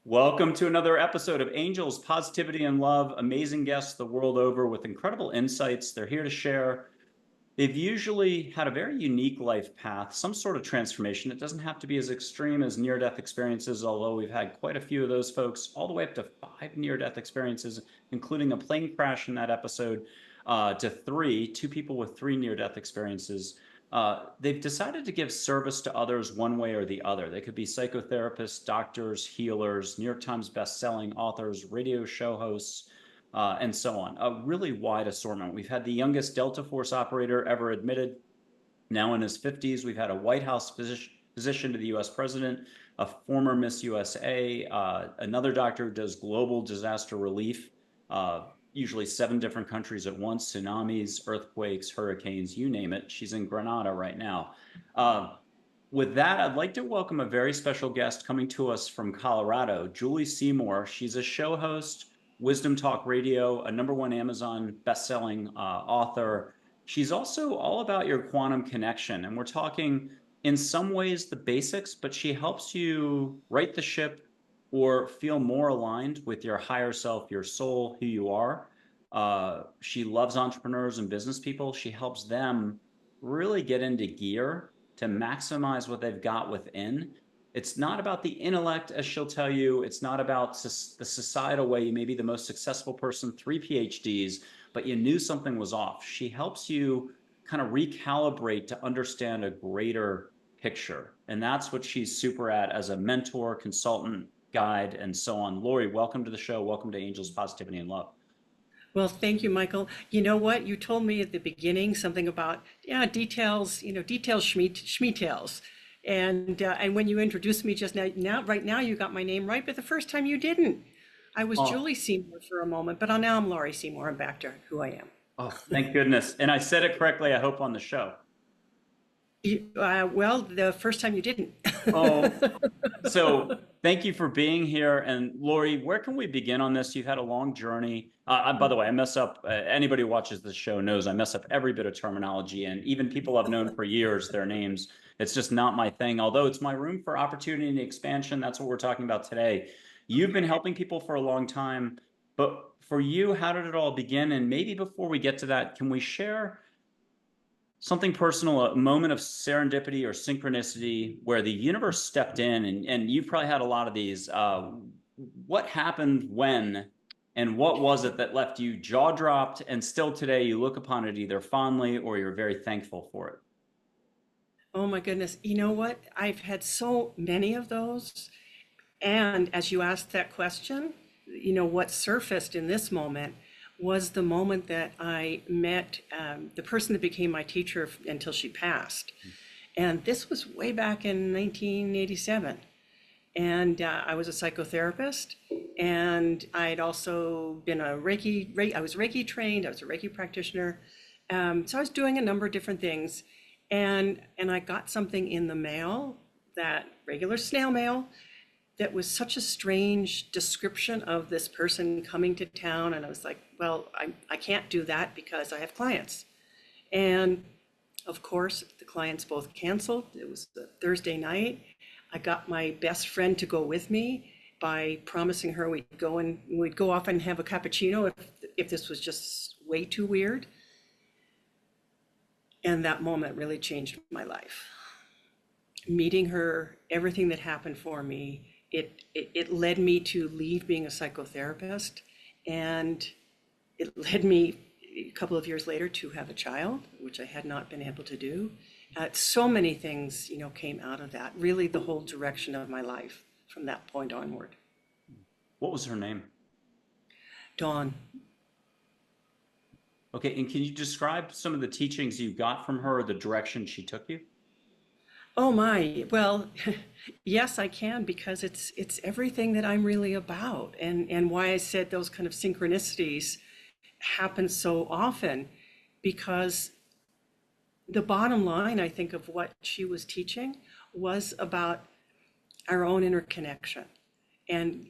Welcome to another episode of Angels, Positivity, and Love. Amazing guests the world over with incredible insights. They're here to share. They've usually had a very unique life path, some sort of transformation. It doesn't have to be as extreme as near-death experiences, although we've had quite a few of those folks, all the way up to 5 near-death experiences, including a plane crash in that episode, to two people with 3 near-death experiences. They've decided to give service to others one way or the other. They could be psychotherapists, doctors, healers, New York Times best-selling authors, radio show hosts, and so on. A really wide assortment. We've had the youngest Delta Force operator ever admitted, now in his 50s. We've had a White House physician to the US president, a former Miss USA, another doctor who does global disaster relief, usually 7 different countries at once, tsunamis, earthquakes, hurricanes, you name it. She's in Grenada right now. With that, I'd like to welcome a very special guest coming to us from Colorado, Laurie Seymour. She's a show host, Wisdom Talk Radio, a #1 Amazon best-selling author. She's also all about your quantum connection, and we're talking in some ways the basics, but she helps you right the ship or feel more aligned with your higher self, your soul, who you are. She loves entrepreneurs and business people. She helps them really get into gear to maximize what they've got within. It's not about the intellect, as she'll tell you. It's not about the societal way. You may be the most successful person, 3 PhDs, but you knew something was off. She helps you kind of recalibrate to understand a greater picture. And that's what she's super at as a mentor, consultant, guide, and so on. Laurie, welcome to the show. Welcome to Angels, Positivity, and Love. Well, thank you, Michael. You know what? You told me at the beginning something about, yeah, details, details, schmeetails. And when you introduced me just right now you got my name right, but the first time you didn't. I was Oh, Julie Seymour for a moment, but now I'm Laurie Seymour. I'm back to who I am. oh, thank goodness. And I said it correctly, I hope, on the show. Well, the first time you didn't. Oh, so thank you for being here. And Laurie, where can we begin on this? You've had a long journey. By the way, I mess up. Anybody who watches this show knows I mess up every bit of terminology, and even people I've known for years, their names. It's just not my thing. Although it's my room for opportunity and expansion. That's what we're talking about today. You've been helping people for a long time, but for you, how did it all begin? And maybe before we get to that, can we share something personal, a moment of serendipity or synchronicity where the universe stepped in, and you've probably had a lot of these. What happened when, and what was it that left you jaw dropped, and still today you look upon it either fondly or you're very thankful for it? Oh my goodness. You know what? I've had so many of those. And as you asked that question, what surfaced in this moment was the moment that I met the person that became my teacher until she passed. And this was way back in 1987. And I was a psychotherapist, and I'd also been I was Reiki trained, I was a Reiki practitioner. So I was doing a number of different things. And I got something in the mail, that regular snail mail, that was such a strange description of this person coming to town. And I was like, well, I can't do that because I have clients. And of course, the clients both canceled. It was a Thursday night. I got my best friend to go with me by promising her we'd go off and have a cappuccino if this was just way too weird. And that moment really changed my life. Meeting her, everything that happened for me, it led me to leave being a psychotherapist, and it led me a couple of years later to have a child, which I had not been able to do. So many things, came out of that. Really, the whole direction of my life from that point onward. What was her name? Dawn. Okay, and can you describe some of the teachings you got from her, or the direction she took you? Oh my, well, yes, I can, because it's everything that I'm really about, and why I said those kind of synchronicities happen so often, because the bottom line, I think, of what she was teaching was about our own interconnection and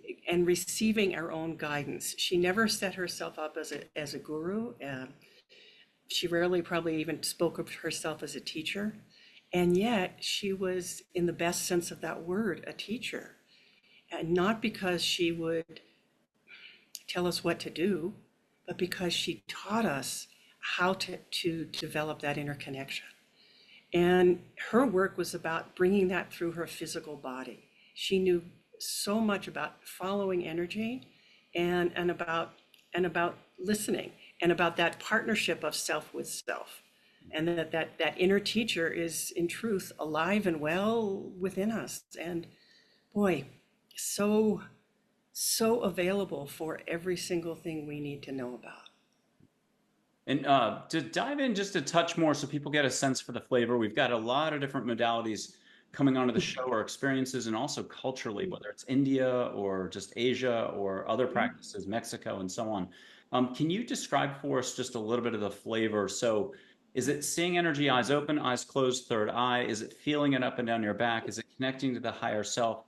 receiving our own guidance. She never set herself up as a guru. She rarely probably even spoke of herself as a teacher. And yet she was, in the best sense of that word, a teacher. and not because she would tell us what to do, but because she taught us how to develop that interconnection. And her work was about bringing that through her physical body. She knew so much about following energy and about listening and about that partnership of self with self. And that inner teacher is in truth alive and well within us. And boy, so so available for every single thing we need to know about. And to dive in just a touch more so people get a sense for the flavor, we've got a lot of different modalities coming onto the show or experiences, and also culturally, whether it's India or just Asia or other practices, Mexico, and so on. Can you describe for us just a little bit of the flavor? So, is it seeing energy, eyes open, eyes closed, third eye? Is it feeling it up and down your back? Is it connecting to the higher self,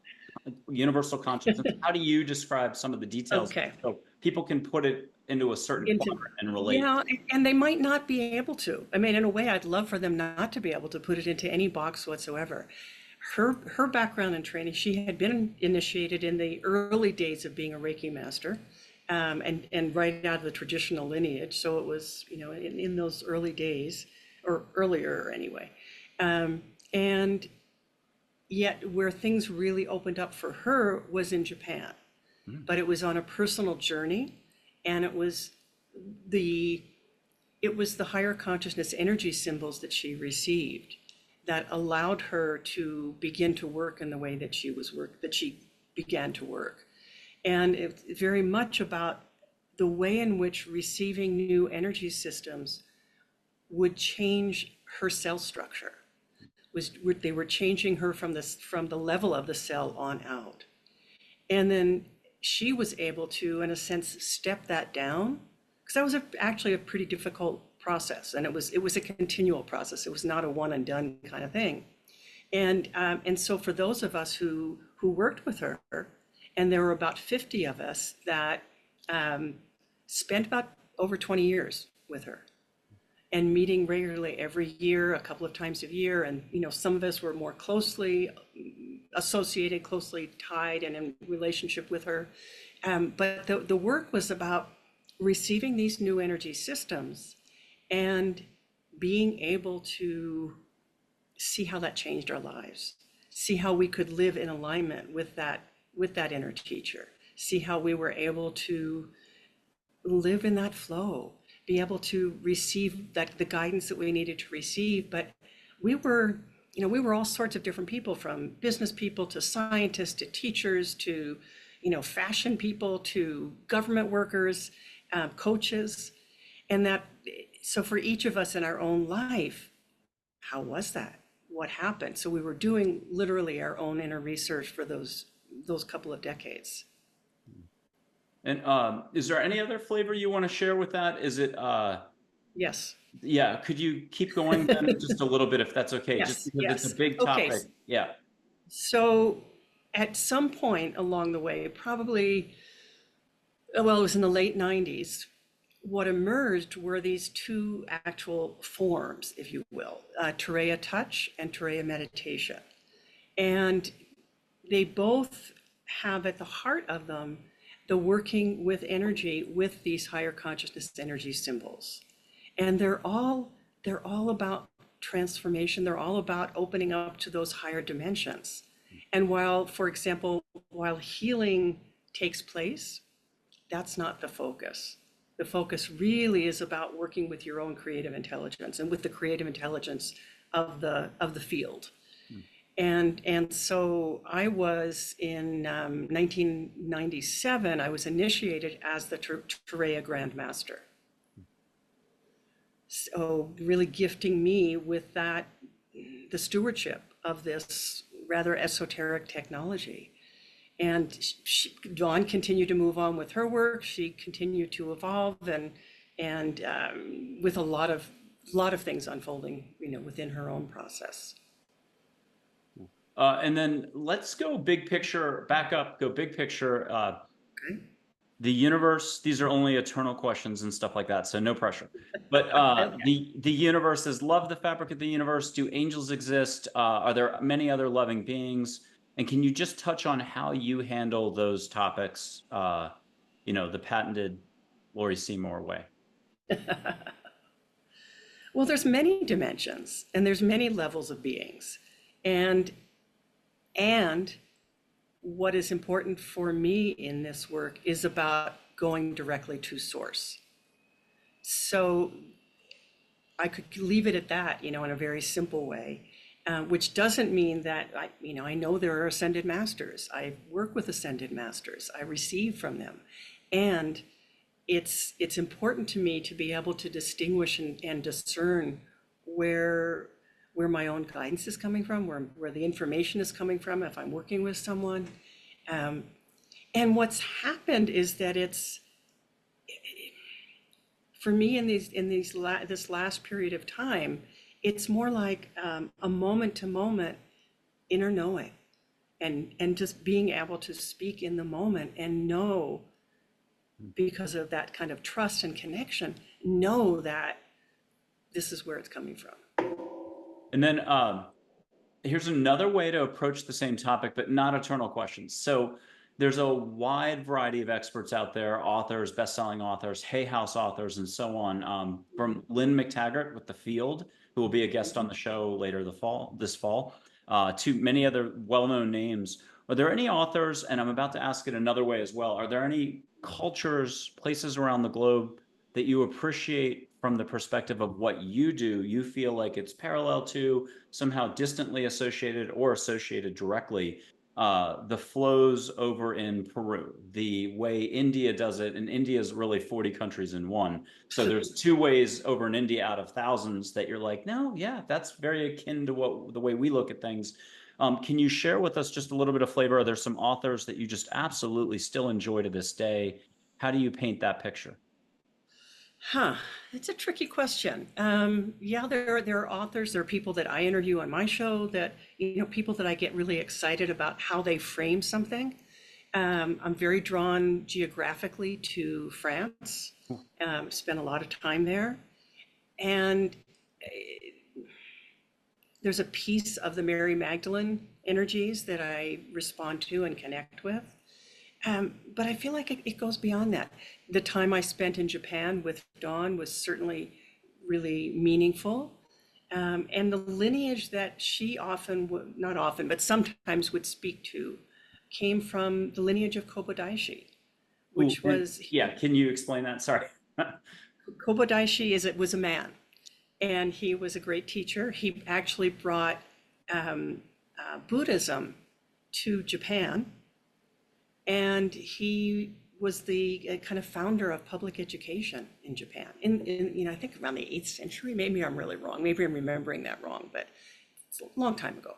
universal consciousness? How do you describe some of the details Okay. so people can put it into a certain Into, quadrant and relate? yeah, and they might not be able to. I mean, in a way, I'd love for them not to be able to put it into any box whatsoever. Her background and training, she had been initiated in the early days of being a Reiki master, and right out of the traditional lineage. So it was, in those early days, or earlier anyway. And yet where things really opened up for her was in Japan. But it was on a personal journey, and the it was the higher consciousness energy symbols that she received that allowed her to begin to work in the way that she began to work. And it's very much about the way in which receiving new energy systems would change her cell structure. They were changing her from the level of the cell on out. And then she was able to, in a sense, step that down, because that was actually a pretty difficult process, and it was a continual process. It was not a one and done kind of thing. And so for those of us who worked with her, and there were about 50 of us that spent about over 20 years with her, and meeting regularly every year, a couple of times a year, and some of us were more closely associated, closely tied, and in relationship with her. But the work was about receiving these new energy systems and being able to see how that changed our lives, see how we could live in alignment with that inner teacher, see how we were able to live in that flow, be able to receive the guidance that we needed to receive. But we were all sorts of different people, from business people to scientists to teachers to fashion people to government workers, coaches. And so for each of us in our own life, how was that? What happened? So we were doing literally our own inner research for those couple of decades. And is there any other flavor you want to share with that? Is it Yes. yeah, could you keep going then just a little bit if that's okay? Just Yes. because it's a Yes. big Okay. topic. Yeah. So at some point along the way, probably, well, it was in the late 90s, what emerged were these two actual forms, if you will, Tera touch and Tera meditation. And they both have at the heart of them the working with energy with these higher consciousness energy symbols. And they're all about transformation. They're all about opening up to those higher dimensions. And for example, while healing takes place, that's not the focus. The focus really is about working with your own creative intelligence and with the creative intelligence of the field. And so I was in 1997, I was initiated as the Tera Grandmaster. So really gifting me with the stewardship of this rather esoteric technology. And Dawn continued to move on with her work. She continued to evolve, and with a lot of things unfolding, within her own process. And then let's go big picture, back up, go big picture. Okay. The universe, these are only eternal questions and stuff like that, so no pressure. But Okay. the universe is love, the fabric of the universe. Do angels exist? Are there many other loving beings? And can you just touch on how you handle those topics, the patented Laurie Seymour way? Well, there's many dimensions and there's many levels of beings. And and what is important for me in this work is about going directly to source. So I could leave it at that, in a very simple way, which doesn't mean that I know there are ascended masters. I work with ascended masters. I receive from them, and it's important to me to be able to distinguish and discern where my own guidance is coming from, where the information is coming from, if I'm working with someone. And what's happened is that it's for me in this last period of time, it's more like a moment to moment inner knowing, and just being able to speak in the moment and know, because of that kind of trust and connection, know that this is where it's coming from. And then here's another way to approach the same topic, but not eternal questions. So there's a wide variety of experts out there, authors, best-selling authors, Hay House authors, and so on, from Lynn McTaggart with The Field, who will be a guest on the show later this fall, to many other well-known names. Are there any authors, and I'm about to ask it another way as well, are there any cultures, places around the globe that you appreciate from the perspective of what you do, you feel like it's parallel to, somehow distantly associated or associated directly? The flows over in Peru, the way India does it, and India is really 40 countries in one. So there's two ways over in India out of thousands that you're like, no, yeah, that's very akin to the way we look at things. Can you share with us just a little bit of flavor? Are there some authors that you just absolutely still enjoy to this day? How do you paint that picture? It's a tricky question. Yeah, there are authors, there are people that I interview on my show that, people that I get really excited about how they frame something. I'm very drawn geographically to France, spent a lot of time there. And there's a piece of the Mary Magdalene energies that I respond to and connect with. But I feel like it goes beyond that. The time I spent in Japan with Dawn was certainly really meaningful. And the lineage that she not often, but sometimes would speak to, came from the lineage of Kobodaishi, Ooh, which was, yeah, can you explain that? Sorry. Kobodaishi was a man, and he was a great teacher. He actually brought Buddhism to Japan, and he was the kind of founder of public education in Japan. I think around the 8th century. Maybe I'm really wrong. Maybe I'm remembering that wrong, but it's a long time ago.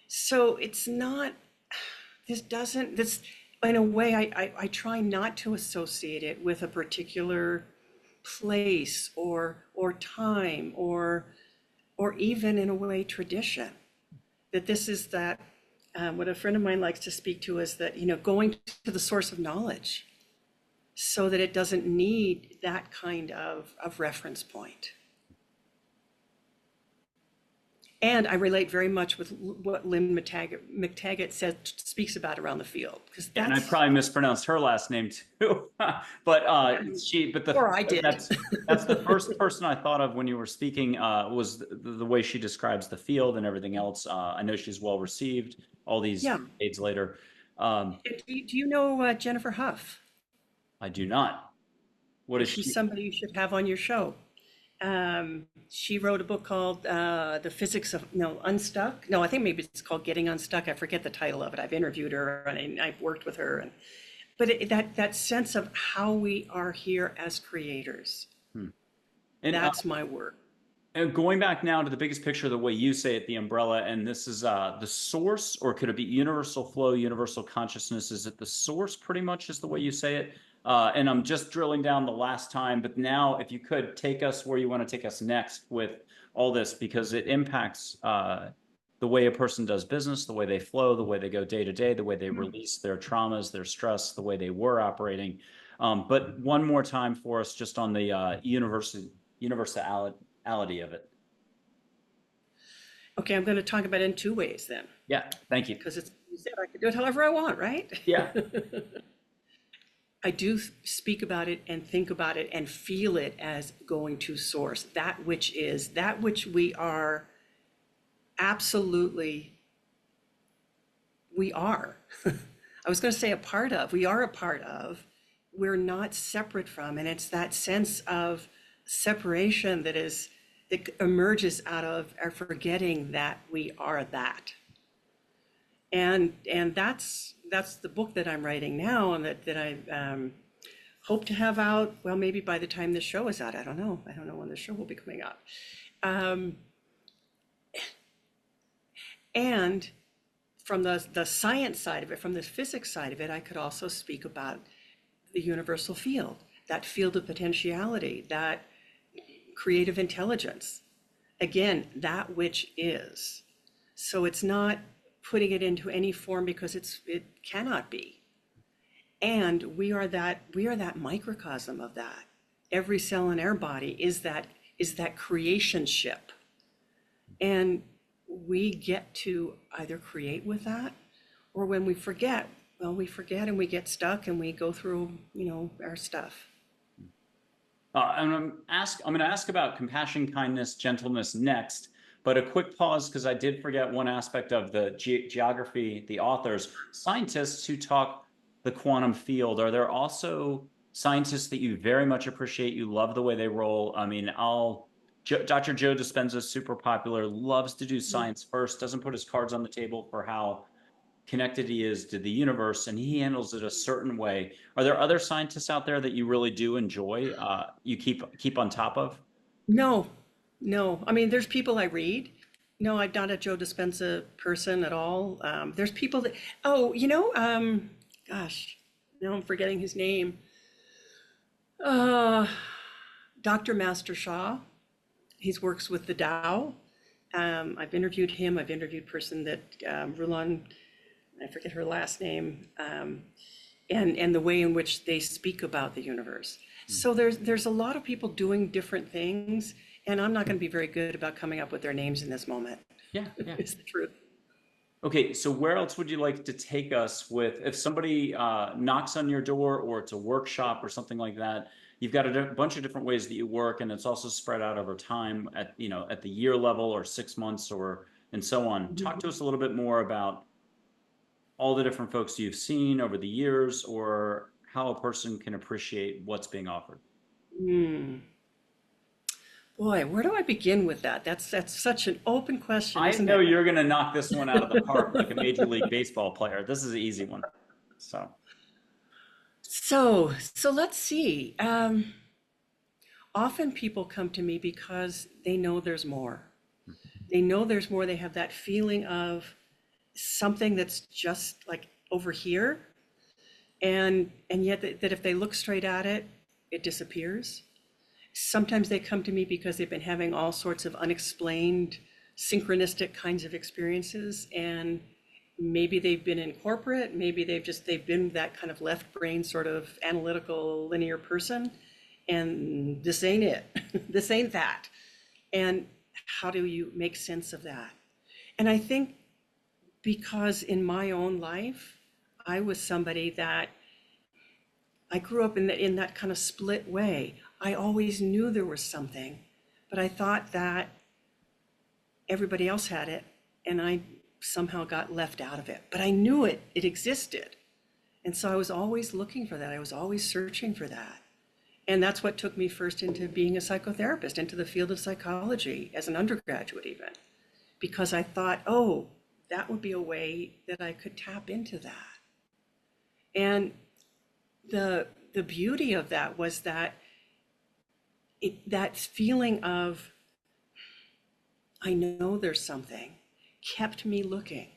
So it's not. This in a way I try not to associate it with a particular place or time or even in a way tradition. That this is that. What a friend of mine likes to speak to is that, going to the source of knowledge so that it doesn't need that kind of reference point. And I relate very much with what Lynn McTaggart speaks about around the field, because And I probably mispronounced her last name too. But or I did. That's the first person I thought of when you were speaking, was the way she describes the field and everything else. I know she's well received all these Yeah. decades later. Do you know Jennifer Huff? I do not. What is She's she? somebody you should have on your show. She wrote a book called The Physics of Unstuck. No, I think maybe it's called Getting Unstuck. I forget the title of it. I've interviewed her and I've worked with her. But that sense of how we are here as creators, And that's my work. going back now to the biggest picture, the way you say it, the umbrella, and this is the source, or could it be universal flow, universal consciousness? Is it the source pretty much is the way you say it? And I'm just drilling down the last time, but now if you could take us where you want to take us next with all this, because it impacts the way a person does business, the way they flow, the way they go day to day, the way they release their traumas, their stress, the way they were operating. But one more time for us just on the universality of it. Okay, I'm going to talk about it in two ways then, Yeah, thank you. because it's, you said I could do it however I want, right? Yeah. I do speak about it and think about it and feel it as going to source, that which is, that which we are absolutely, we are. I was going to say a part of, we are a part of, we're not separate from, and it's that sense of separation that is, that emerges out of our forgetting that we are that. And that's the book that I'm writing now, and that I hope to have out, well, maybe by the time this show is out. I don't know when the show will be coming out. And from the science side of it, from the physics side of it, I could also speak about the universal field, that field of potentiality, that creative intelligence. Again, that which is. So it's not putting it into any form because it cannot be. And we are that microcosm of that. Every cell in our body is that creation ship. And we get to either create with that, or when we forget, well, we forget and we get stuck and we go through, our stuff. And I'm going to ask about compassion, kindness, gentleness next, but a quick pause because I did forget one aspect of the geography, the authors, scientists who talk the quantum field. Are there also scientists that you very much appreciate? You love the way they roll. I mean, Dr. Joe Dispenza is super popular, loves to do science first, doesn't put his cards on the table for how connected he is to the universe, and he handles it a certain way. Are there other scientists out there that you really do enjoy, you keep on top of? No, no. I mean, there's people I read. No, I'm not a Joe Dispenza person at all. There's people that, oh, gosh, now I'm forgetting his name. Dr. Master Shah. He works with the Tao. I've interviewed him. I've interviewed person that Rulon, I forget her last name, and the way in which they speak about the universe. So there's a lot of people doing different things, and I'm not going to be very good about coming up with their names in this moment. Yeah, yeah. It's the truth. Okay, so where else would you like to take us with, if somebody knocks on your door or it's a workshop or something like that, you've got a bunch of different ways that you work, and it's also spread out over time at, at the year level or 6 months or, and so on. Talk to us a little bit more about all the different folks you've seen over the years, or how a person can appreciate what's being offered. Boy, where do I begin with that? That's such an open question, I isn't know it? you're going to knock this one out of the park like a Major League Baseball player. This is an easy one. So, So let's see. Often people come to me because they know there's more. They know there's more. They have that feeling of something that's just like over here, and yet that if they look straight at it, it disappears. Sometimes they come to me because they've been having all sorts of unexplained synchronistic kinds of experiences, and maybe they've been in corporate, maybe they've been that kind of left brain sort of analytical linear person, and this ain't it. This ain't that. And how do you make sense of that? And I think because in my own life, I was somebody that I grew up in that kind of split way. I always knew there was something, but I thought that everybody else had it, and I somehow got left out of it. But I knew it existed. And so I was always looking for that. I was always searching for that. And that's what took me first into being a psychotherapist, into the field of psychology as an undergraduate even, because I thought, oh, that would be a way that I could tap into that. And the beauty of that was that that feeling of, I know there's something, kept me looking.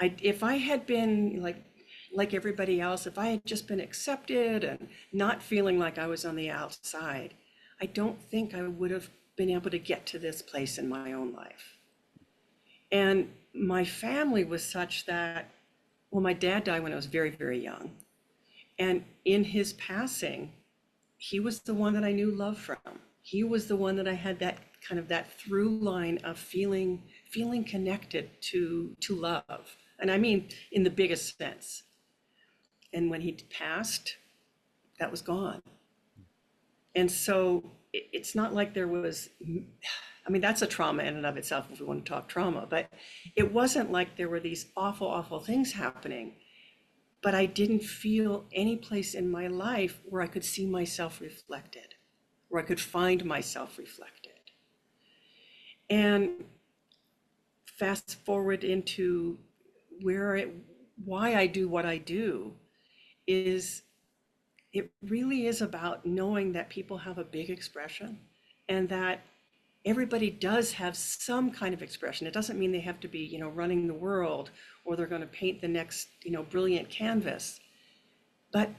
If I had been like everybody else, if I had just been accepted and not feeling like I was on the outside, I don't think I would have been able to get to this place in my own life. And my family was such that, well, my dad died when I was very, very young. And in his passing, he was the one that I knew love from. He was the one that I had that kind of that through line of feeling connected to love. And I mean in the biggest sense. And when he passed, that was gone. And so it's not like there was, I mean, that's a trauma in and of itself if we want to talk trauma, but it wasn't like there were these awful, awful things happening. But I didn't feel any place in my life where I could see myself reflected, where I could find myself reflected. And fast forward into why I do what I do is it really is about knowing that people have a big expression and that everybody does have some kind of expression. It doesn't mean they have to be, running the world or they're going to paint the next, brilliant canvas. But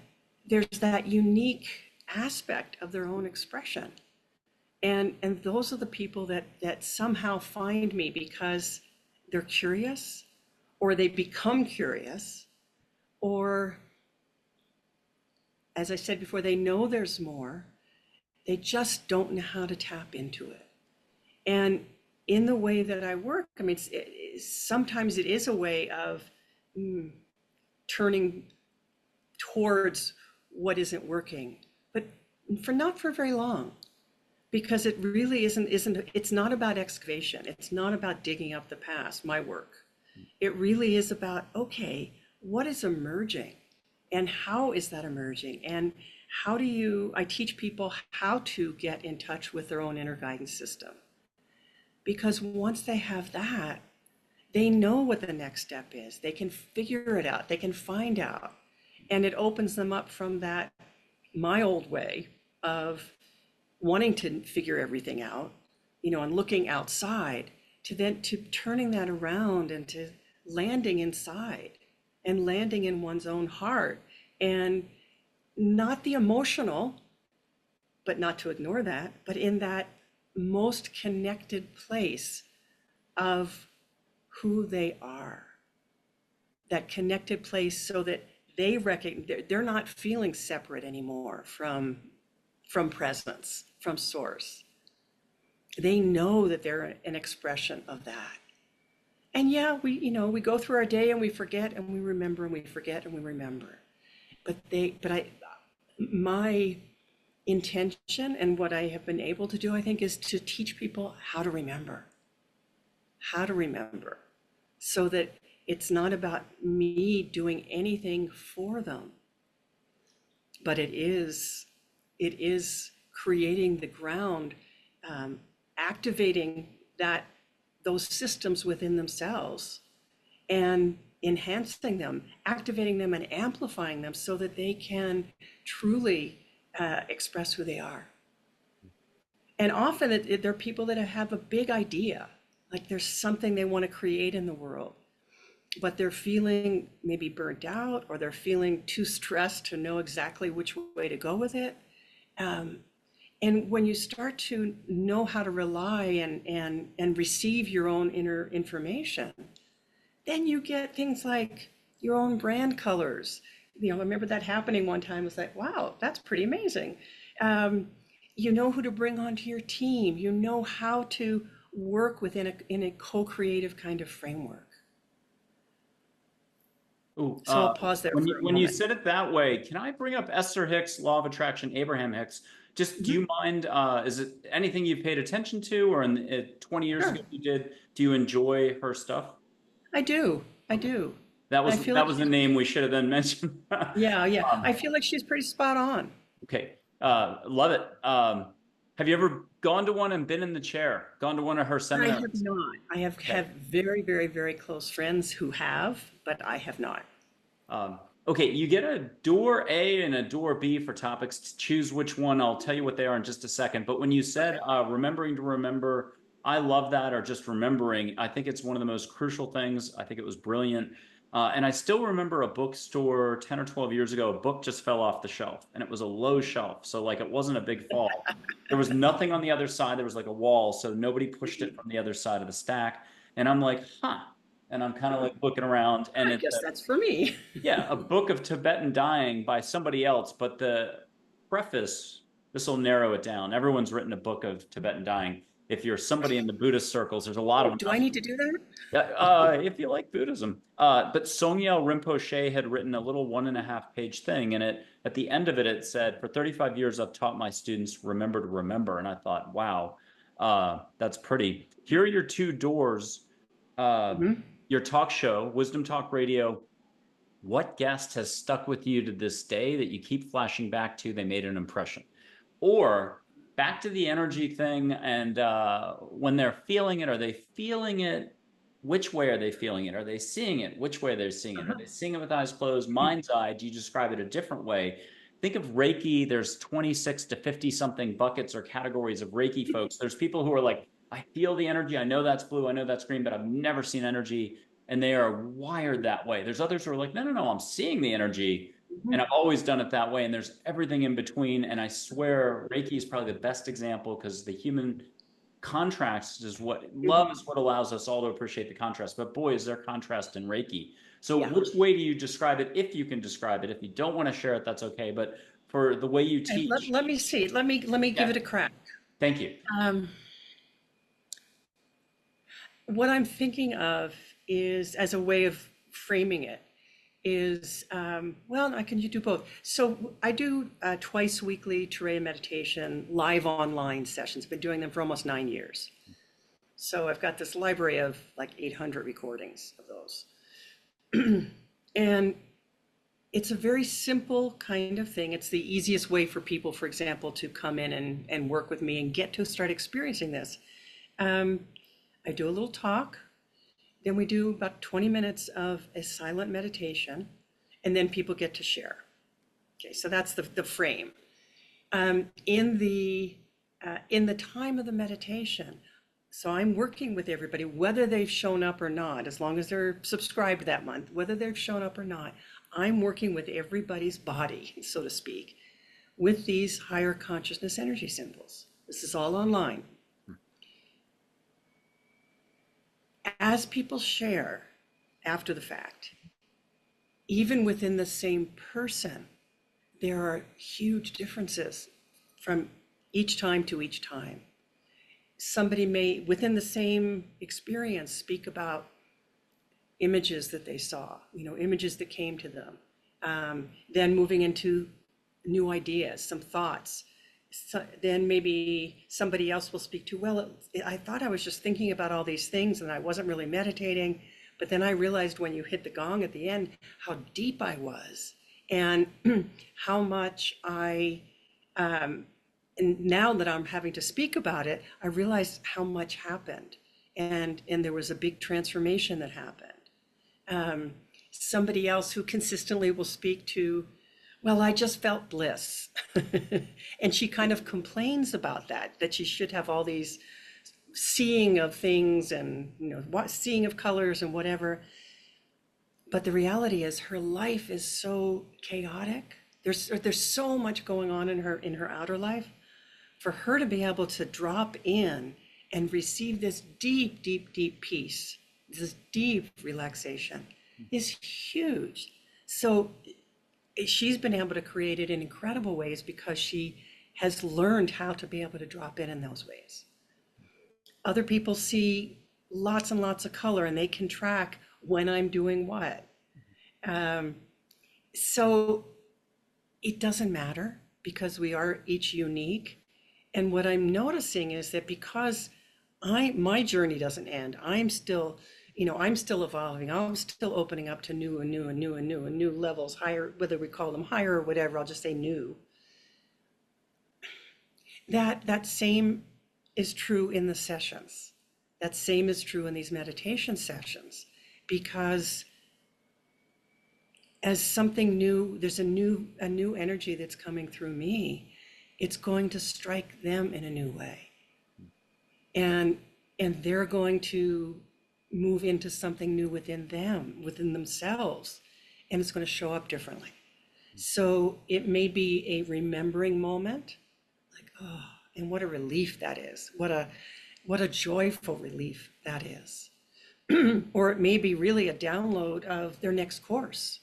there's that unique aspect of their own expression. And those are the people that somehow find me because they're curious or they become curious or, as I said before, they know there's more. They just don't know how to tap into it. And in the way that I work, I mean, sometimes it is a way of turning towards what isn't working, but not for very long, because it really isn't, it's not about excavation. It's not about digging up the past, my work. It really is about, okay, what is emerging and how is that emerging? And I teach people how to get in touch with their own inner guidance system. Because once they have that, they know what the next step is. They can figure it out. They can find out. And it opens them up from that, my old way of wanting to figure everything out, and looking outside to turning that around and to landing inside and landing in one's own heart and not the emotional, but not to ignore that, but in that most connected place of who they are, that connected place so that they recognize they're not feeling separate anymore from presence, from source. They know that they're an expression of that. And yeah, we go through our day and we forget and we remember and we forget and we remember. My intention and what I have been able to do, I think, is to teach people how to remember, so that it's not about me doing anything for them, but it is creating the ground, activating those systems within themselves and enhancing them, activating them and amplifying them so that they can truly express who they are. And often they're people that have a big idea, like there's something they want to create in the world, but they're feeling maybe burnt out or they're feeling too stressed to know exactly which way to go with it. And when you start to know how to rely and receive your own inner information, then you get things like your own brand colors. I remember that happening one time. It was like, wow, that's pretty amazing. You know who to bring onto your team. You know how to work in a co-creative kind of framework. Ooh, So I'll pause there for a moment. when you said it that way, can I bring up Esther Hicks' Law of Attraction, Abraham Hicks? Just, do you mind, is it anything you've paid attention to, or 20 years Sure. ago you did? Do you enjoy her stuff? I do. That I was feel that like was a name we should have then mentioned. yeah. I feel like she's pretty spot on. Okay, love it. Have you ever gone to one and been in the chair? Gone to one of her I seminars? have not. I have very, very, very close friends who have, but I have not. Okay, you get a door A and a door B for topics to choose which one. I'll tell you what they are in just a second. But when you said remembering to remember, I love that, or just remembering. I think it's one of the most crucial things. I think it was brilliant. And I still remember a bookstore 10 or 12 years ago, a book just fell off the shelf and it was a low shelf. So like it wasn't a big fall. There was nothing on the other side. There was like a wall. So nobody pushed it from the other side of the stack. And I'm like, huh. And I'm kind of like looking around and I it's guess that's for me. yeah, a book of Tibetan dying by somebody else. But the preface, this will narrow it down. Everyone's written a book of Tibetan dying. if you're somebody in the Buddhist circles, there's a lot Oh, of them. do I need to do that? If you like Buddhism. But Songyal Rinpoche had written a little 1.5-page thing, and at the end of it, it said, "For 35 years, I've taught my students remember to remember." And I thought, wow, that's pretty. Here are your two doors. Mhm. Your talk show, Wisdom Talk Radio. What guest has stuck with you to this day that you keep flashing back to? They made an impression. Or back to the energy thing, and when they're feeling it, are they feeling it? Which way are they feeling it? Are they seeing it? Which way they're seeing it? Are Uh-huh. they seeing it with eyes closed, mind's eye? Do you describe it a different way? Think of Reiki. There's 26 to 50 something buckets or categories of Reiki folks. There's people who are like, I feel the energy. I know that's blue. I know that's green, but I've never seen energy. And they are wired that way. There's others who are like, no, no, no, I'm seeing the energy. And Mhm. I've always done it that way. And there's everything in between. And I swear Reiki is probably the best example, because the human contrast is what love is, what allows us all to appreciate the contrast. But boy, is there contrast in Reiki. So Yeah. which way do you describe it? If you can describe it. If you don't want to share it, that's okay. But for the way you And teach, let me see. Let me give yeah, it a crack. thank you. Um, what I'm thinking of is, as a way of framing it, is well, I can do both. So I do twice weekly Tera meditation live online sessions. Been doing them for almost 9 years. So I've got this library of like 800 recordings of those. And it's a very simple kind of thing. It's the easiest way for people, for example, to come in and work with me and get to start experiencing this. Um, I do a little talk, then we do about 20 minutes of a silent meditation, and then people get to share. Okay, so that's the frame. In the time of the meditation, so I'm working with everybody, whether they've shown up or not, as long as they're subscribed that month, whether they've shown up or not, I'm working with everybody's body, so to speak, with these higher consciousness energy symbols. This is all online. As people share after the fact, even within the same person, there are huge differences from each time to each time. Somebody may, within the same experience, speak about images that they saw, images that came to them. Then moving into new ideas, some thoughts. So then maybe somebody else will speak to, well, I thought I was just thinking about all these things and I wasn't really meditating. But then I realized when you hit the gong at the end, how deep I was and how much and now that I'm having to speak about it, I realized how much happened. And there was a big transformation that happened. Somebody else who consistently will speak to, well, I just felt bliss. And she kind of complains about that she should have all these seeing of things and, seeing of colors and whatever. But the reality is her life is so chaotic. There's so much going on in her outer life. For her to be able to drop in and receive this deep, deep, deep peace, this deep relaxation is huge. So she's been able to create it in incredible ways because she has learned how to be able to drop in those ways. Other people see lots and lots of color and they can track when I'm doing what. So it doesn't matter because we are each unique. And what I'm noticing is that because my journey doesn't end, I'm still evolving. I'm still opening up to new and new and new and new and new levels, higher, whether we call them higher or whatever, I'll just say new. That same is true in the sessions. That same is true in these meditation sessions, because as something new, there's a new energy that's coming through me. It's going to strike them in a new way. And they're going to move into something new within them, within themselves, and it's going to show up differently. So it may be a remembering moment, like, oh, and what a relief that is. What a joyful relief that is. Or it may be really a download of their next course.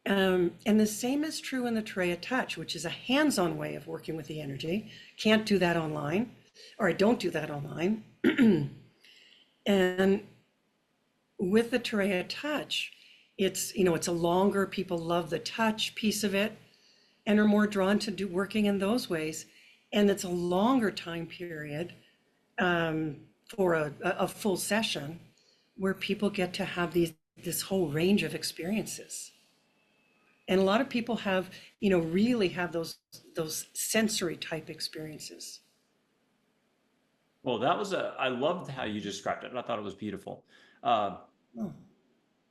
And the same is true in the Trea Touch, which is a hands-on way of working with the energy. Can't do that online. or I don't do that online. And with the Tera touch, it's a longer, people love the touch piece of it and are more drawn to do working in those ways. And it's a longer time period for a full session where people get to have this whole range of experiences. And a lot of people have, really have those sensory type experiences. Well, I loved how you described it. I thought it was beautiful. Oh,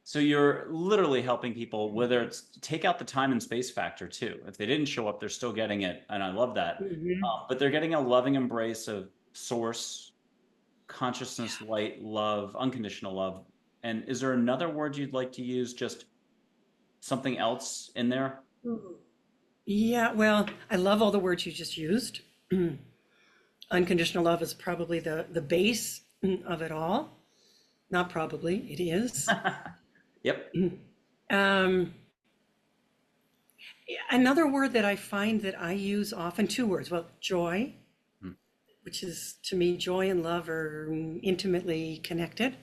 So you're literally helping people, whether it's take out the time and space factor too. If they didn't show up, they're still getting it, and I love that. mhm. But they're getting a loving embrace of source, consciousness, light, love, unconditional love. And is there another word you'd like to use? Just something else in there? Yeah, well, I love all the words you just used. Unconditional love is probably the base of it all. Not probably, it is. Yep. Um, Another word that I find that I use often, two words. Well, joy, Hmm. which is to me, joy and love are intimately connected.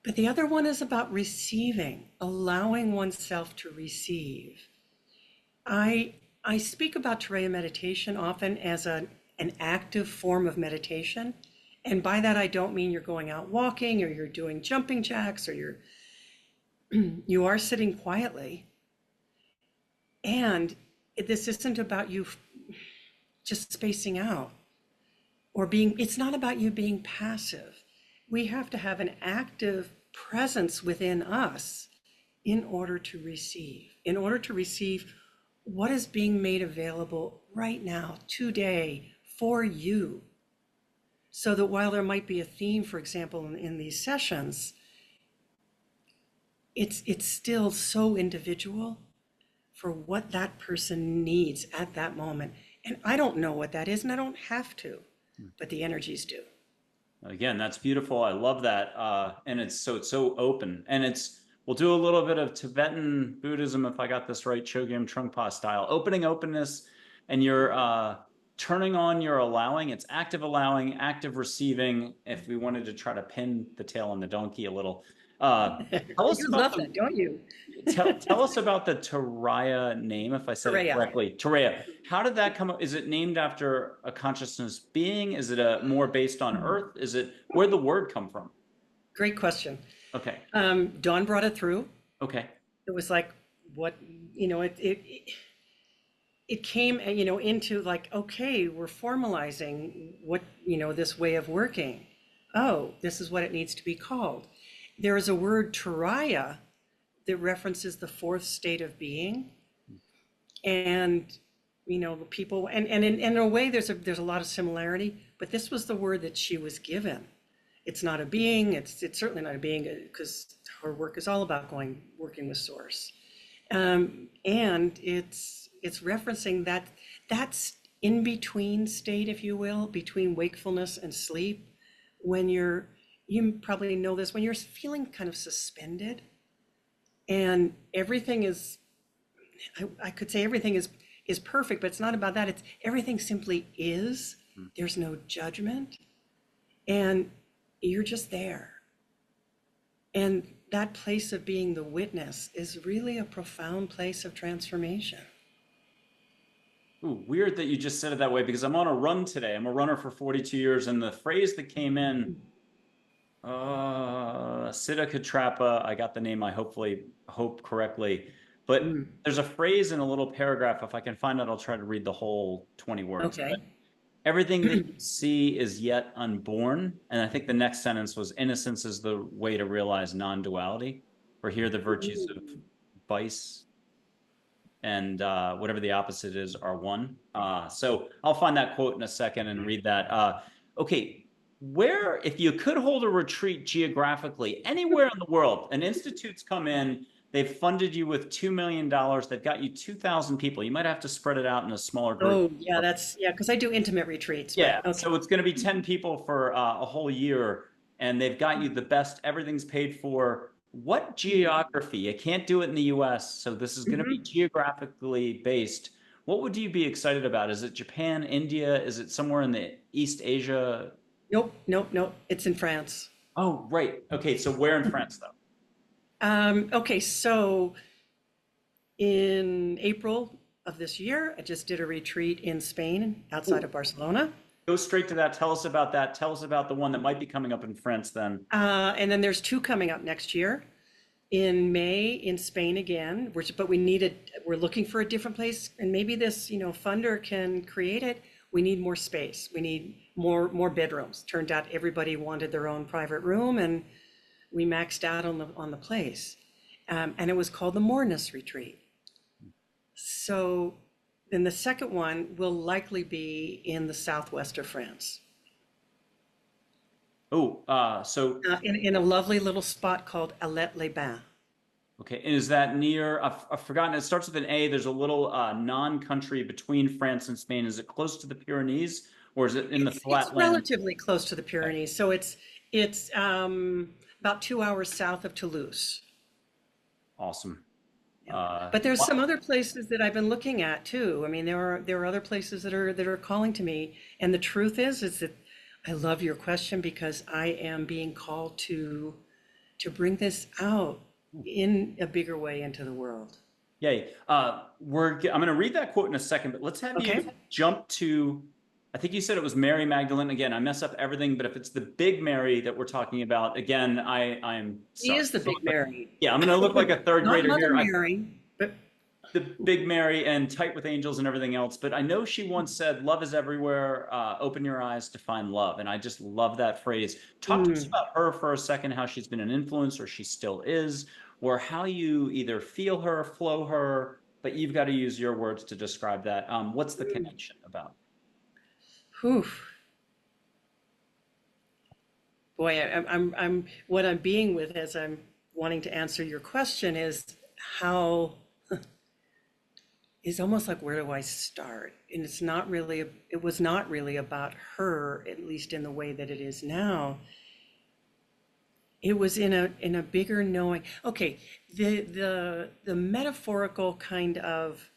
But the other one is about receiving, allowing oneself to receive. I I speak about Tarea meditation often as an active form of meditation. And by that, I don't mean you're going out walking or you're doing jumping jacks or you are sitting quietly. And this isn't about you just spacing out or it's not about you being passive. We have to have an active presence within us in order to receive what is being made available right now, today, for you. So that while there might be a theme, for example, in these sessions, it's still so individual for what that person needs at that moment. And I don't know what that is, and I don't have to, but the energies do. Again, that's beautiful. I love that. And it's so open. And we'll do a little bit of Tibetan Buddhism, if I got this right, Chogyam Trungpa style. Opening openness, and you're turning on your allowing. It's active allowing, active receiving. If we wanted to try to pin the tail on the donkey a little. Tell us You about love that, don't you? tell us about the Teraya name, if I said it Hooray. correctly. Teraya. How did that come up? Is it named after a consciousness being? Is it a more based on Earth? Where'd the word come from? Great question. Okay. Dawn brought it through. Okay. It was like, what, it came, into like, okay, we're formalizing what, this way of working. Oh, this is what it needs to be called. There is a word, Turaya, that references the fourth state of being. And, people, and in a way, there's a lot of similarity, but this was the word that she was given. It's not a being, it's certainly not a being, because her work is all about working with source. And it's referencing that's in between state, if you will, between wakefulness and sleep, when you probably know this, when you're feeling kind of suspended and everything is, I could say everything is perfect, but it's not about that. It's everything simply is. There's no judgment, and you're just there. And that place of being the witness is really a profound place of transformation. Ooh, weird that you just said it that way, because I'm on a run today. I'm a runner for 42 years, and the phrase that came in, Siddha Katrapa, I got the name, I hope correctly, but Mm, there's a phrase in a little paragraph. If I can find it, I'll try to read the whole 20 words. okay. But everything that you see is yet unborn. And I think the next sentence was, innocence is the way to realize non-duality. For here the virtues of vice and whatever the opposite is are one. So I'll find that quote in a second and read that. Okay, if you could hold a retreat geographically anywhere in the world, an institute's come in, they've funded you with $2 million, they've got you 2,000 people. You might have to spread it out in a smaller group. Oh, yeah, because I do intimate retreats, Yeah, but okay. so it's going to be 10 people for a whole year, and they've got you the best, everything's paid for. What geography? You can't do it in the US, so this is going to be geographically based. What would you be excited about? Is it Japan, India? Is it somewhere in the East Asia? Nope, nope, nope. It's in France. Oh, right. Okay, so where in France though? Okay, so in April of this year, I just did a retreat in Spain outside Ooh, of Barcelona. go straight to that. Tell us about that. Tell us about the one that might be coming up in France then. And then there's two coming up next year in May in Spain again. But we're looking for a different place, and maybe this, funder can create it. We need more space. We need more bedrooms. Turned out everybody wanted their own private room, and we maxed out on the place. And it was called the Mornus Retreat. So then the second one will likely be in the southwest of France, Oh, so in a lovely little spot called Alet-les-Bains. okay, and is that near? I've forgotten. It starts with an A. There's a little non-country between France and Spain. Is it close to the Pyrenees, or is it in the It's flatland? relatively close to the Okay. Pyrenees, so it's about 2 hours south of Toulouse. Awesome. Yeah. But there's some Wow. other places that I've been looking at too. I mean, there are other places that are calling to me, and the truth is that I love your question because I am being called to bring this out in a bigger way into the world. Yay. I'm going to read that quote in a second, but let's have you Okay. jump to, I think you said it was Mary Magdalene. Again, I mess up everything, but if it's the big Mary that we're talking about, again, I am He sorry. is the big Mary. Yeah, I'm going to look like a third Not grader Mother here. Mary, but The big Mary and tight with angels and everything else. But I know she once said, love is everywhere. Open your eyes to find love. And I just love that phrase. Talk to us mm, about her for a second, how she's been an influence or she still is, or how you either feel her, flow her, but you've got to use your words to describe that. What's the connection about? whew. Boy, what I'm being with as I'm wanting to answer your question is how is almost like, where do I start? And it was not really about her, at least in the way that it is now. It was in a bigger knowing. Okay, the metaphorical kind of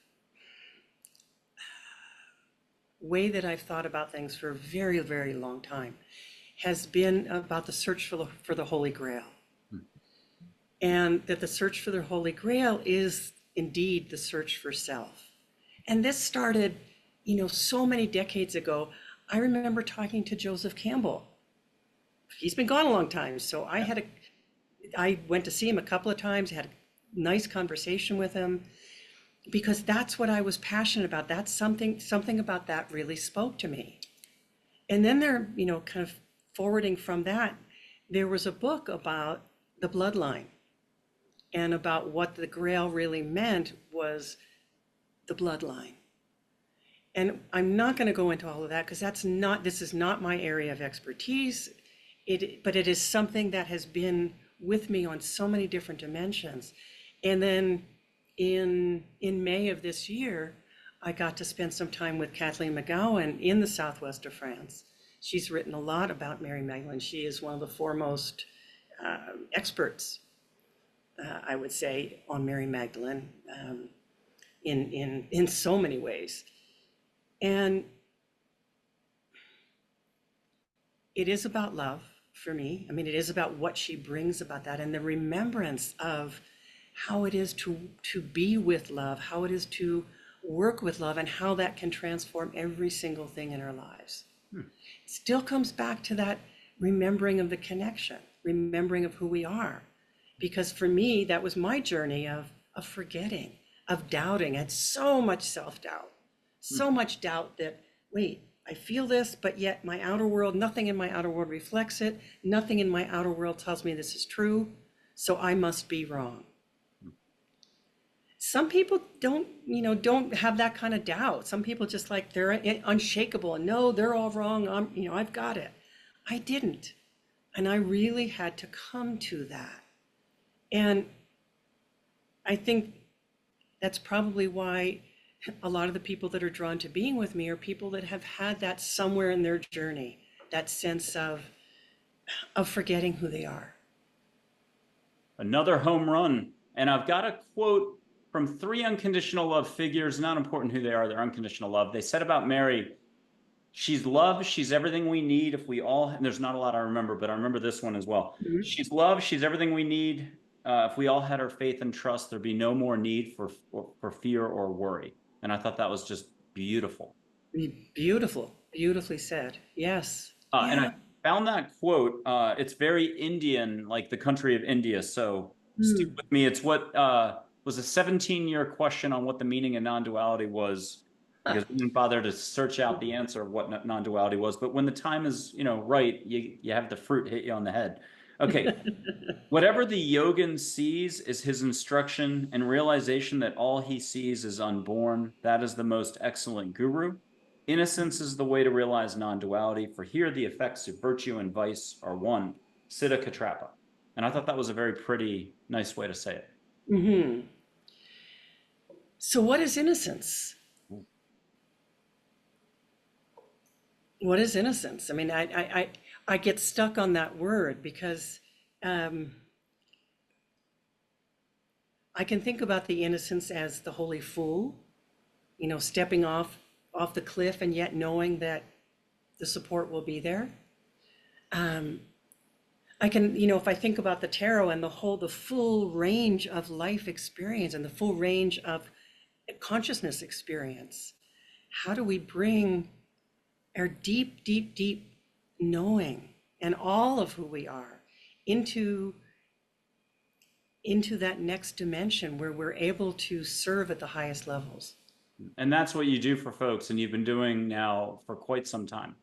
way that I've thought about things for a very, very long time has been about the search for the Holy Grail. And that the search for the Holy Grail is indeed the search for self. And this started, so many decades ago. I remember talking to Joseph Campbell. He's been gone a long time, so I went to see him a couple of times, had a nice conversation with him because that's what I was passionate about. That's something about that really spoke to me. And then kind of forwarding from that, there was a book about the bloodline and about what the Grail really meant was the bloodline. And I'm not going to go into all of that because this is not my area of expertise. But it is something that has been with me on so many different dimensions. And then in May of this year, I got to spend some time with Kathleen McGowan in the southwest of France. She's written a lot about Mary Magdalene. She is one of the foremost experts, I would say, on Mary Magdalene in so many ways. And it is about love for me. I mean, it is about what she brings about that and the remembrance of how it is to be with love, how it is to work with love, and how that can transform every single thing in our lives. It still comes back to that remembering of the connection, remembering of who we are. Because for me, that was my journey of forgetting, of doubting. I had so much self-doubt, so much doubt that, wait, I feel this, but yet my outer world, nothing in my outer world reflects it. Nothing in my outer world tells me this is true. So I must be wrong. Some people don't have that kind of doubt. Some people just like they're unshakable and no, they're all wrong. I've got it. I didn't. And I really had to come to that. And I think that's probably why a lot of the people that are drawn to being with me are people that have had that somewhere in their journey, that sense of forgetting who they are. Another home run. And I've got a quote from three unconditional love figures, not important who they are, they're unconditional love. They said about Mary, she's love, she's everything we need. If we all, and there's not a lot I remember, but I remember this one as well. Mhm. She's love, she's everything we need. If we all had her faith and trust, there'd be no more need for fear or worry. And I thought that was just beautiful. Beautiful, beautifully said. Yes. And Yeah. I found that quote. It's very Indian, like the country of India. So stick Mm. with me. It's what was a 17-year question on what the meaning of non-duality was, because we didn't bother to search out the answer of what non-duality was. But when the time is, right, you have the fruit hit you on the head. Okay. Whatever the yogin sees is his instruction and realization that all he sees is unborn. That is the most excellent guru. Innocence is the way to realize non-duality, for here the effects of virtue and vice are one, Siddha Katrapa. And I thought that was a very pretty, nice way to say it. Hmm. So what is innocence? What is innocence? I mean, I get stuck on that word because um, I can think about the innocence as the holy fool, stepping off the cliff and yet knowing that the support will be there. Um, I can, if I think about the tarot and the full range of life experience and the full range of consciousness experience, how do we bring our deep, deep, deep knowing and all of who we are into that next dimension where we're able to serve at the highest levels? And that's what you do for folks, and you've been doing now for quite some time.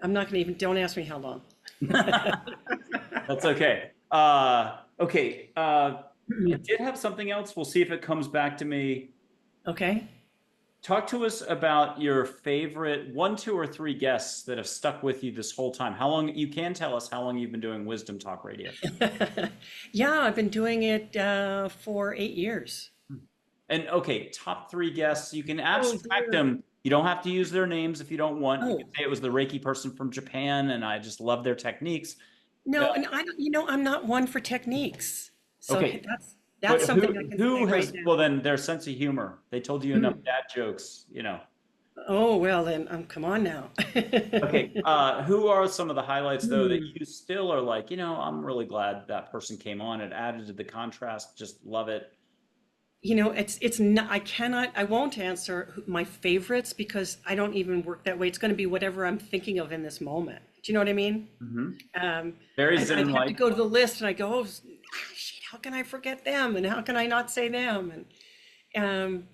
I'm not going to even, don't ask me how long. That's okay. Okay. I did have something else. We'll see if it comes back to me. Okay. Talk to us about your favorite one, two, or three guests that have stuck with you this whole time. How long, you can tell us how long you've been doing Wisdom Talk Radio. Yeah, I've been doing it for 8 years. And okay, top three guests. You can Oh abstract dear. them. You don't have to use their names if you don't want. You can Oh, say it was the Reiki person from Japan, and I just love their techniques. Uh, no, and I don't, I'm not one for techniques. So okay, that's but something I can say who right has? now. Well, then their sense of humor. They told you enough Hmm. dad jokes. Oh, well then, come on now. Okay, who are some of the highlights though that Hmm. you still are like, I'm really glad that person came on. It added to the contrast. Just love it. It's not, I won't answer my favorites because I don't even work that way. It's going to be whatever I'm thinking of in this moment. Do you know what I mean? Hmm. Um, Very I'd have to zen-like. go to the list and I go, oh, shit, how can I forget them? And how can I not say them? And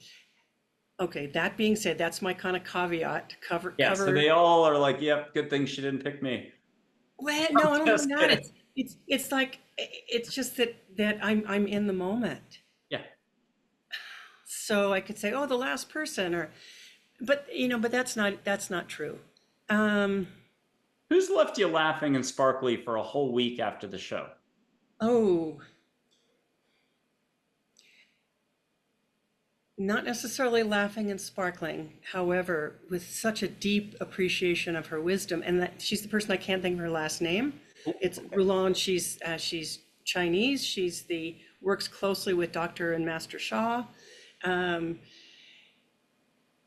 okay, that being said, that's my kind of caveat. Yeah, so Cover. they all are like, yep, good thing she didn't pick me. Well, I'm no, I don't mean just that. kidding. It's like it's just that I'm in the moment. Yeah. So I could say, oh, the last person, but that's not true. Um, Who's left you laughing and sparkly for a whole week after the show? oh, not necessarily laughing and sparkling, however, with such a deep appreciation of her wisdom, and that she's the person I can't think of her last name. Oh, It's okay. Rulon. She's Chinese. Works closely with Dr. and Master Shah. Um,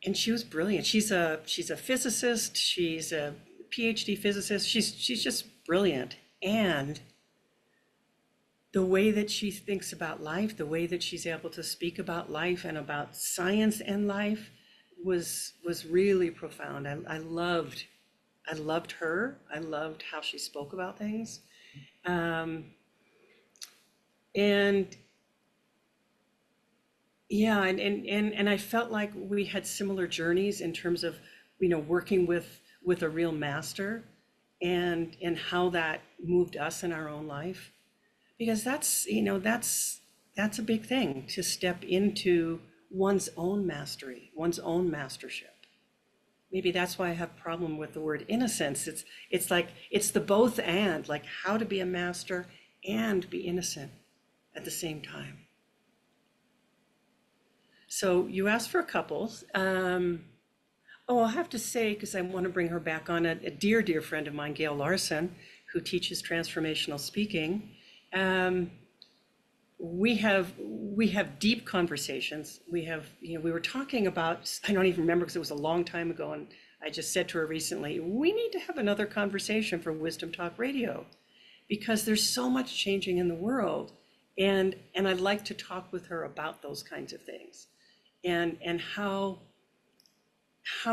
and she was brilliant. She's a physicist. She's a PhD physicist. She's just brilliant. And the way that she thinks about life, the way that she's able to speak about life and about science and life was really profound. I loved her. I loved how she spoke about things. Um, and yeah, and I felt like we had similar journeys in terms of, working with a real master and how that moved us in our own life. Because that's a big thing to step into one's own mastery, one's own mastership. Maybe that's why I have a problem with the word innocence. It's like it's the both and, like how to be a master and be innocent at the same time. So you asked for couples. Oh, I'll have to say, because I want to bring her back on, a dear, dear friend of mine, Gail Larson, who teaches transformational speaking. Um, we have deep conversations. We were talking about, I don't even remember because it was a long time ago, and I just said to her recently, we need to have another conversation for Wisdom Talk Radio because there's so much changing in the world, and I'd like to talk with her about those kinds of things, and how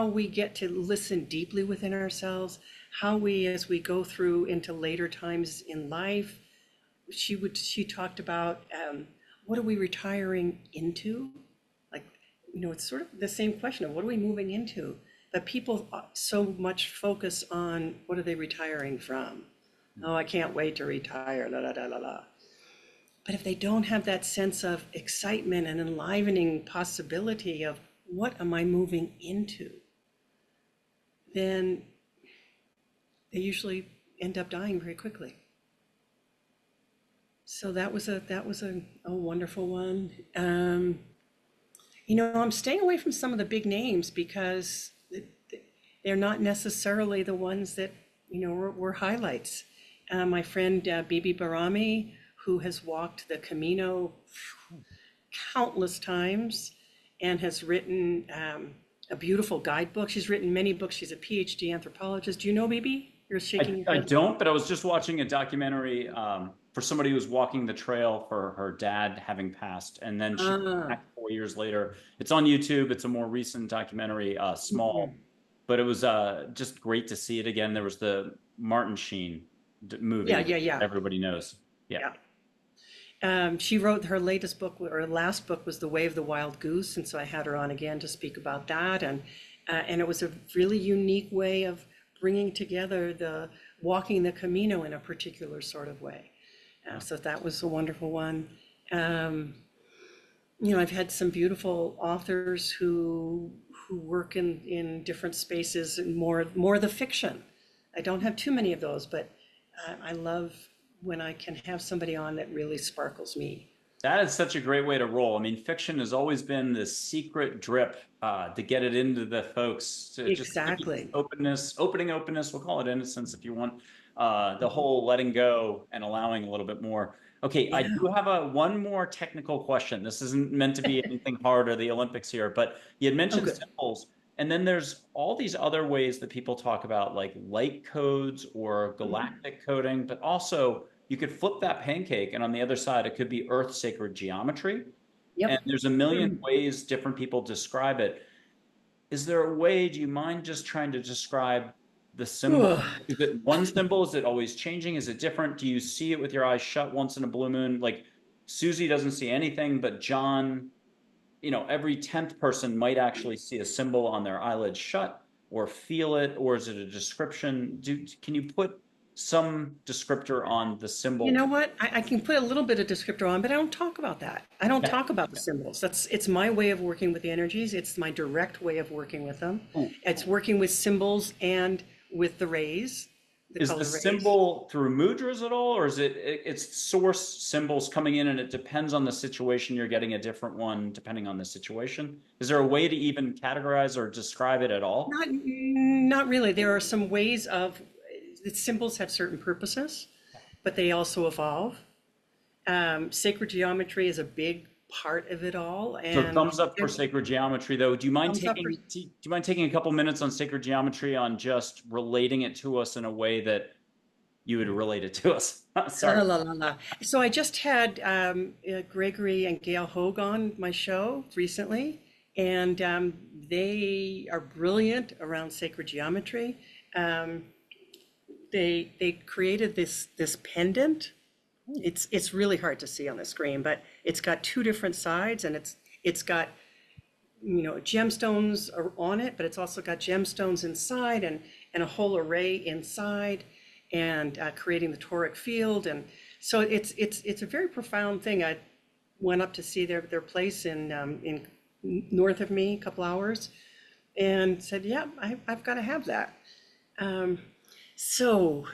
we get to listen deeply within ourselves, how we, as we go through into later times in life, she talked about, what are we retiring into? Like, it's sort of the same question of what are we moving into? But people so much focus on what are they retiring from? Oh, I can't wait to retire, la la la la la. But if they don't have that sense of excitement and enlivening possibility of what am I moving into, then they usually end up dying very quickly. So that was a wonderful one. I'm staying away from some of the big names because they're not necessarily the ones that were highlights. My friend Bibi Barami, who has walked the Camino countless times and has written a beautiful guidebook. She's written many books. She's a PhD anthropologist. Do you know Bibi? You're shaking your I head. don't, but I was just watching a documentary for somebody who was walking the trail for her dad having passed, and then she came Ah, back 4 years later. It's on YouTube. It's a more recent documentary, small, but it was just great to see it again. There was the Martin Sheen yeah, movie yeah, yeah, everybody knows. Yeah. yeah. She wrote her latest book, or last book was The Way of the Wild Goose, and so I had her on again to speak about that, and it was a really unique way of bringing together the walking the Camino in a particular sort of way. So that was a wonderful one. Um, I've had some beautiful authors who work in different spaces and more the fiction. I don't have too many of those, but I love when I can have somebody on that really sparkles me. That is such a great way to roll. I mean, fiction has always been the secret drip to get it into the folks, to just give you this Exactly. opening openness. We'll call it innocence if you want. The whole letting go and allowing a little bit more. Okay, I Yeah. do have one more technical question. This isn't meant to be anything hard or the Olympics here, but you had Oh, mentioned good. symbols, and then there's all these other ways that people talk about, like light codes or Mhm. galactic coding, but also you could flip that pancake, and on the other side, it could be Earth sacred geometry. And Yep. there's a million ways different people describe it. Is there a way, do you mind just trying to describe the symbol? Ugh. Is it one symbol? Is it always changing? Is it different? Do you see it with your eyes shut once in a blue moon? Like Susie doesn't see anything, but John, every 10th person might actually see a symbol on their eyelids shut or feel it, or is it a description? Can you put some descriptor on the You symbol? know what? I can put a little bit of descriptor on, but I don't talk about that. I don't Yeah. talk about the symbols. It's my way of working with the energies. It's my direct way of working with them. Ooh. It's working with symbols and with the rays, the Is the color rays. symbol through mudras at all, or is it's source symbols coming in and it depends on the situation, you're getting a different one depending on the situation? Is there a way to even categorize or describe it at all? Not really. There are some ways of the symbols have certain purposes, but they also evolve. Sacred geometry is a big part of it all, So and thumbs up for sacred geometry, though. thumbs up for Do you mind taking a couple minutes on sacred geometry, on just relating it to us in a way that you would relate it to us? Sorry. la la la la. So I just had Gregory and Gail Hogue on my show recently, and they are brilliant around sacred geometry. Um, they created this pendant. It's really hard to see on the screen, but it's got two different sides, and it's got gemstones on it, but it's also got gemstones inside and a whole array inside, and creating the toric field. And so it's a very profound thing. I went up to see their place in north of me, a couple hours, and said, yeah, I've got to have that. So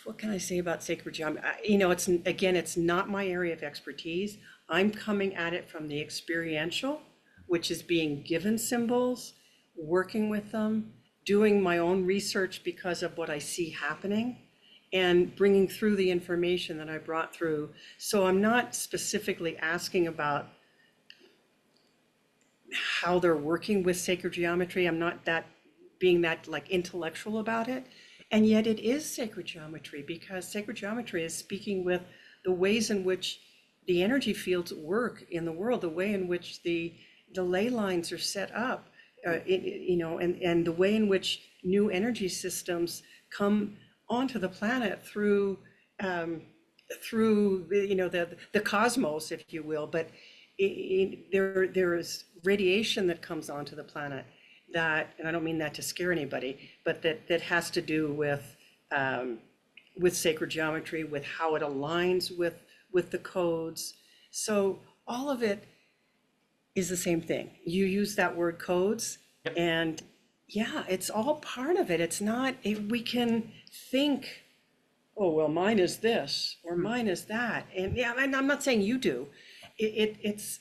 what can I say about sacred geometry? It's not my area of expertise. I'm coming at it from the experiential, which is being given symbols, working with them, doing my own research because of what I see happening, and bringing through the information that I brought through. So I'm not specifically asking about how they're working with sacred geometry. I'm not that being that like intellectual about it. And yet it is sacred geometry because sacred geometry is speaking with the ways in which the energy fields work in the world, the way in which the ley lines are set up, and the way in which new energy systems come onto the planet um, through the cosmos, if you will. But there is radiation that comes onto the planet that, and I don't mean that to scare anybody, but that has to do with sacred geometry, with how it aligns with the codes. So all of it is the same thing. You use that word codes, Yep. and yeah, it's all part of it. It's not, we can think, oh, well, mine is this or mine is that. And yeah, and I'm not saying you do. It's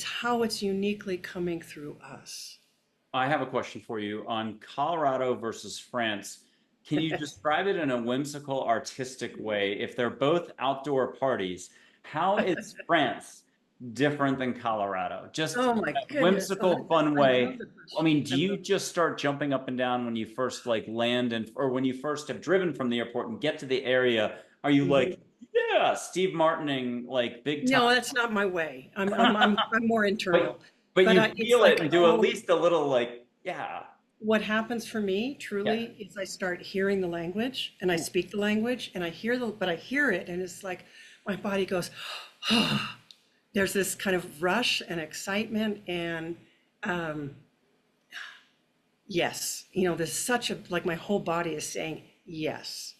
how it's uniquely coming through us. I have a question for you on Colorado versus France. Can you describe it in a whimsical, artistic way? If they're both outdoor parties, how is France different than Colorado? Just Oh in my a goodness. whimsical, fun I love way. the I question. mean, do you just start jumping up and down when you first like land and or when you first have driven from the airport and get to the area? Are you Mhm. like, yeah, Steve Martining, like big time? No, that's not my way. I'm more internal. but but But you it's feel it like, and do at oh, least a little like, yeah, what happens for me yeah. truly is I start hearing the language and I speak the language and but I hear it and it's like my body goes, there's this kind of rush and excitement and yes, there's such a, like my whole body is saying yes.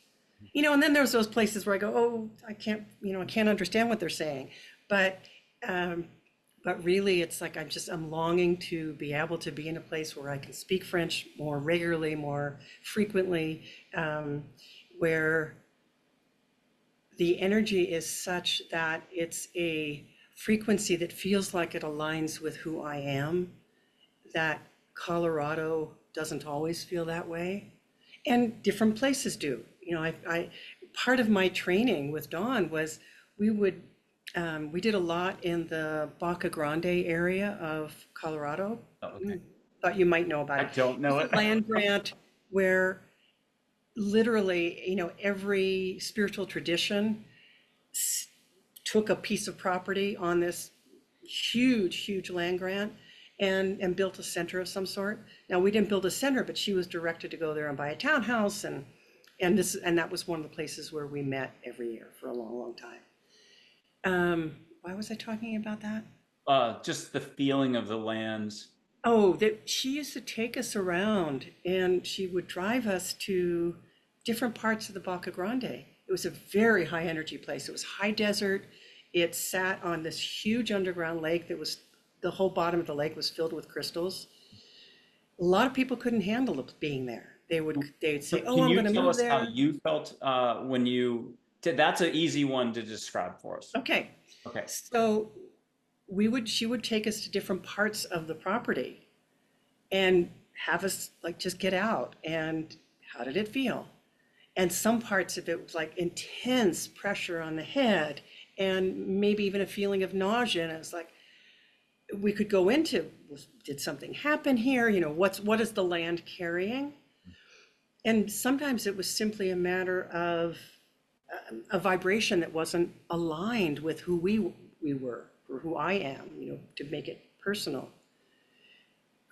And then there's those places where I go, oh, I can't understand what they're saying. But um, but really it's like I'm longing to be able to be in a place where I can speak French more regularly, more frequently, where the energy is such that it's a frequency that feels like it aligns with who I am, that Colorado doesn't always feel that way. And different places do. I part of my training with Dawn was we would we did a lot in the Baca Grande area of Colorado. Oh, okay. Thought you might know about I it. don't It know was it. a land grant where literally, every spiritual tradition took a piece of property on this huge, huge land grant and built a center of some sort. Now, we didn't build a center, but she was directed to go there and buy a townhouse and that was one of the places where we met every year for a long, long time. Why was I talking about that? Just the feeling of the lands. Oh, that she used to take us around and she would drive us to different parts of the Baca Grande. It was a very high energy place. It was high desert. It sat on this huge underground lake that was, the whole bottom of the lake was filled with crystals. A lot of people couldn't handle it being there. They'd So say, "Oh, can I'm you going to tell move us how there." you felt when you did? That's an easy one to describe for us. Okay. Okay. So she would take us to different parts of the property and have us like just get out and how did it feel? And some parts of it was like intense pressure on the head and maybe even a feeling of nausea. And it's like we could go into, did something happen here? What is the land carrying? And sometimes it was simply a matter of a vibration that wasn't aligned with who we were or who I am, to make it personal.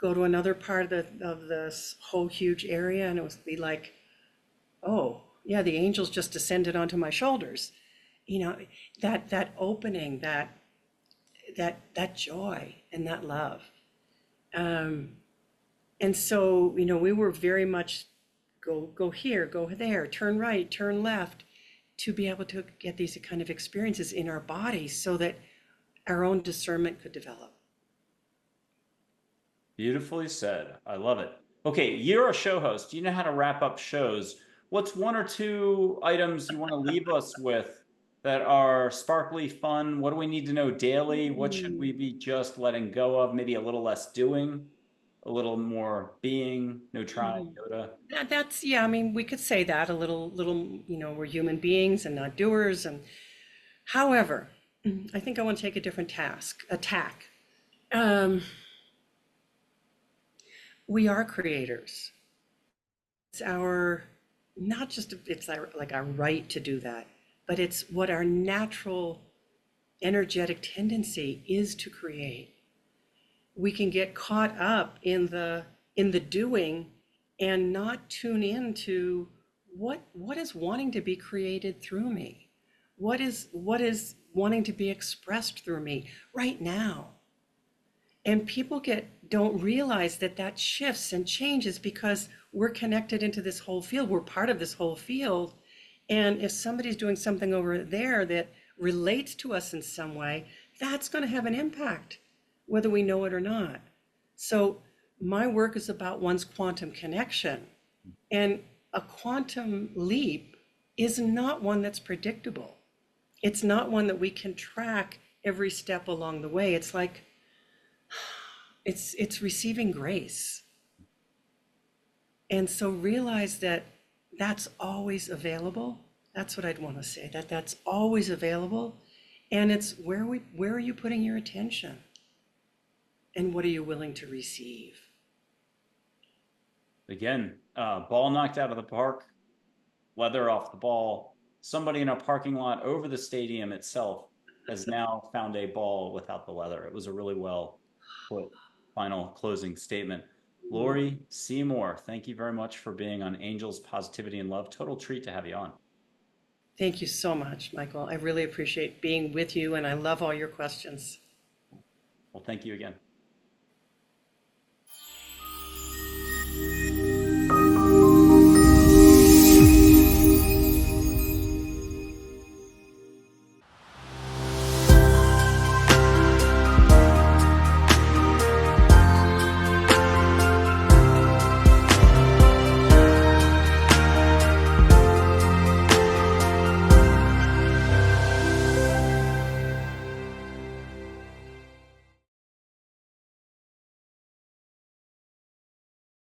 Go to another part of this whole huge area and it was be like, oh, yeah, the angels just descended onto my shoulders. You know, that opening, that joy and that love. And so, we were very much go here, go there, turn right, turn left, to be able to get these kind of experiences in our bodies so that our own discernment could develop. Beautifully said. I love it. Okay, you're a show host. You know how to wrap up shows. What's one or two items you want to leave us with that are sparkly, fun? What do we need to know daily? What should we be just letting go of? Maybe a little less doing? a little more being, no trying, Yoda. That's, yeah, I mean, we could say that a little, we're human beings and not doers. And however, I think I want to take a different attack. Um, we are creators. It's our, not just, it's like our right to do that, but it's what our natural energetic tendency is to create. We can get caught up in the doing and not tune into what is wanting to be created through me. What is wanting to be expressed through me right now. And people don't realize that that shifts and changes because we're connected into this whole field. We're part of this whole field. And if somebody's doing something over there that relates to us in some way, that's going to have an impact, whether we know it or not. So my work is about one's quantum connection. And a quantum leap is not one that's predictable. It's not one that we can track every step along the way. It's like it's receiving grace. And so realize that that's always available. That's what I'd want to say, that that's always available. And it's where are you putting your attention? And what are you willing to receive? Again, ball knocked out of the park, leather off the ball. Somebody in a parking lot over the stadium itself has now found a ball without the leather. It was a really well put final closing statement. Laurie Seymour, thank you very much for being on Angels, Positivity, and Love. Total treat to have you on. Thank you so much, Michael. I really appreciate being with you, and I love all your questions. Well, thank you again.